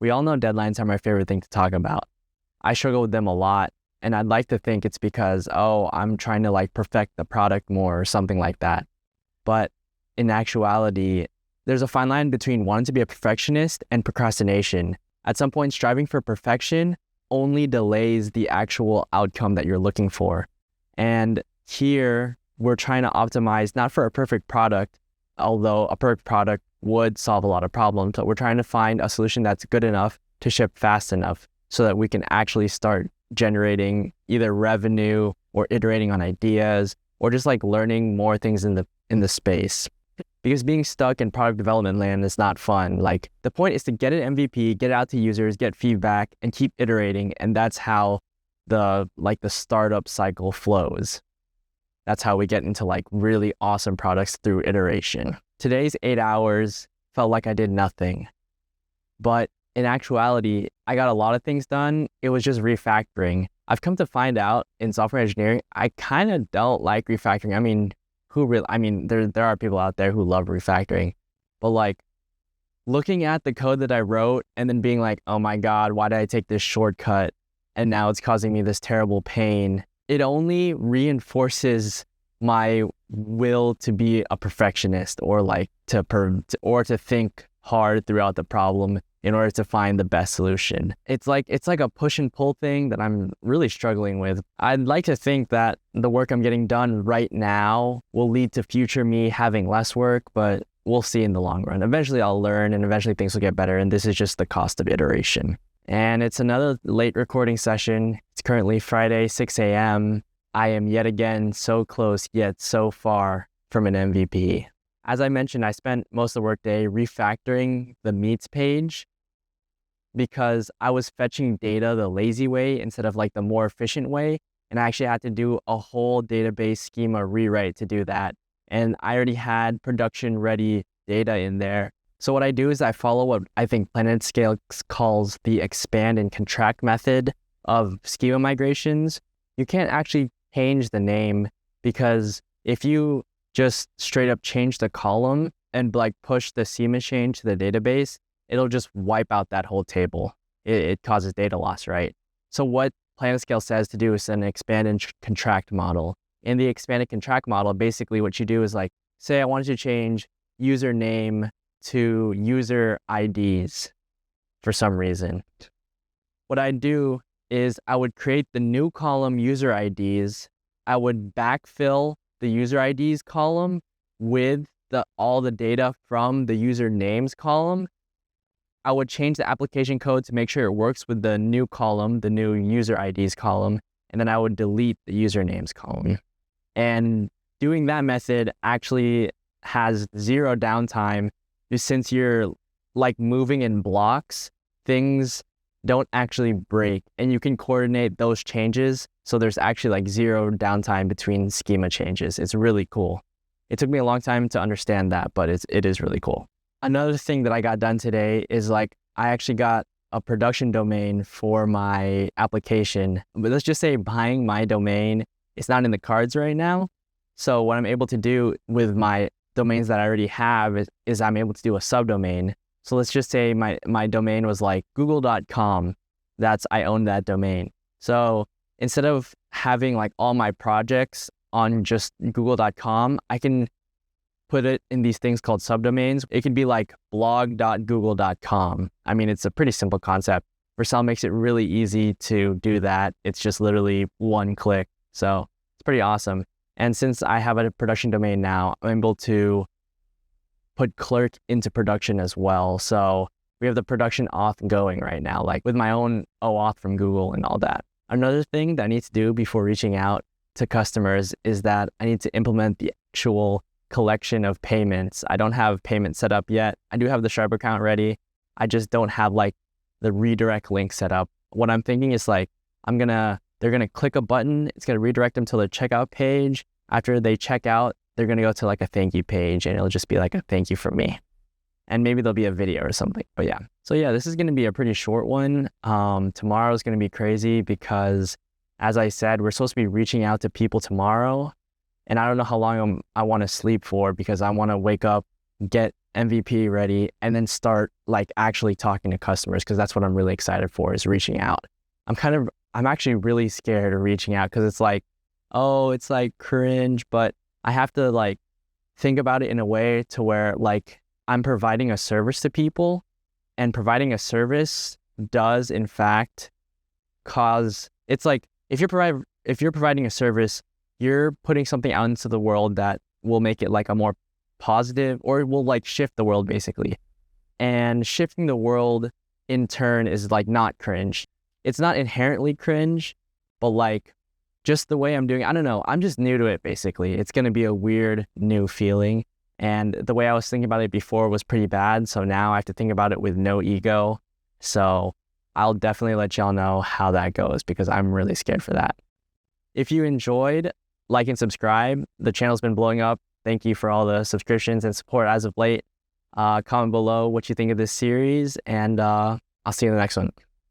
We all know deadlines are my favorite thing to talk about. I struggle with them a lot, and I'd like to think it's because, I'm trying to like perfect the product more or something like that. But in actuality, there's a fine line between wanting to be a perfectionist and procrastination. At some point, striving for perfection only delays the actual outcome that you're looking for. And here, we're trying to optimize not for a perfect product, although a perfect product would solve a lot of problems, but we're trying to find a solution that's good enough to ship fast enough so that we can actually start generating either revenue or iterating on ideas or just like learning more things in the space. Because being stuck in product development land is not fun. Like the point is to get an MVP, get it out to users, get feedback, and keep iterating. And that's how the startup cycle flows. That's how we get into like really awesome products through iteration. Today's 8 hours felt like I did nothing. But in actuality, I got a lot of things done. It was just refactoring. I've come to find out in software engineering, I kind of don't like refactoring. There are people out there who love refactoring, but like looking at the code that I wrote and then being like, oh my God, why did I take this shortcut? And now it's causing me this terrible pain. It only reinforces my will to be a perfectionist or like to think hard throughout the problem in order to find the best solution. It's like a push and pull thing that I'm really struggling with. I'd like to think that the work I'm getting done right now will lead to future me having less work, but we'll see in the long run. Eventually I'll learn and eventually things will get better, and this is just the cost of iteration. And it's another late recording session. It's currently Friday, 6 a.m. I am yet again so close yet so far from an MVP. As I mentioned, I spent most of the workday refactoring the meets page because I was fetching data the lazy way instead of like the more efficient way. And I actually had to do a whole database schema rewrite to do that. And I already had production ready data in there. So what I do is I follow what I think PlanetScale calls the expand and contract method of schema migrations. You can't actually change the name because if you just straight up change the column and like push the schema change to the database, it'll just wipe out that whole table. It causes data loss, right? So what PlanetScale says to do is an expand and contract model. In the expand and contract model, basically what you do is like, say I wanted to change username to user IDs for some reason. What I'd do is I would create the new column user IDs. I would backfill the user IDs column with all the data from the user names column. I would change the application code to make sure it works with the new column, the new user IDs column, and then I would delete the usernames column. And doing that method actually has zero downtime. Since you're like moving in blocks, things don't actually break, and you can coordinate those changes. So there's actually like zero downtime between schema changes. It's really cool. It took me a long time to understand that, but it is really cool. Another thing that I got done today is like, I actually got a production domain for my application. But let's just say buying my domain, it's not in the cards right now. So what I'm able to do with my domains that I already have is I'm able to do a subdomain. So let's just say my domain was like google.com. I own that domain. So instead of having like all my projects on just google.com, I can put it in these things called subdomains. It can be like blog.google.com. I mean, it's a pretty simple concept. Vercel makes it really easy to do that. It's just literally one click. So it's pretty awesome. And since I have a production domain now, I'm able to put Clerk into production as well. So we have the production auth going right now, like with my own OAuth from Google and all that. Another thing that I need to do before reaching out to customers is that I need to implement the actual collection of payments. I don't have payment set up yet. I do have the Stripe account ready. I just don't have like the redirect link set up. What I'm thinking is like, they're gonna click a button. It's gonna redirect them to the checkout page. After they check out, they're gonna go to like a thank you page, and it'll just be like a thank you from me. And maybe there'll be a video or something, but yeah. So yeah, this is gonna be a pretty short one. Tomorrow is gonna be crazy because, as I said, we're supposed to be reaching out to people tomorrow. And I don't know how long I want to sleep for because I want to wake up, get MVP ready, and then start like actually talking to customers, because that's what I'm really excited for, is reaching out. I'm actually really scared of reaching out because it's like, oh, it's like cringe, but I have to like think about it in a way to where like I'm providing a service to people, and providing a service does in fact cause, it's like if you're providing a service, you're putting something out into the world that will make it like a more positive, or it will like shift the world basically. And shifting the world in turn is like not cringe. It's not inherently cringe, but like just the way I'm doing it, I don't know. I'm just new to it basically. It's going to be a weird new feeling. And the way I was thinking about it before was pretty bad. So now I have to think about it with no ego. So I'll definitely let y'all know how that goes, because I'm really scared for that. If you enjoyed, like and subscribe. The channel's been blowing up. Thank you for all the subscriptions and support as of late. Comment below what you think of this series, and I'll see you in the next one.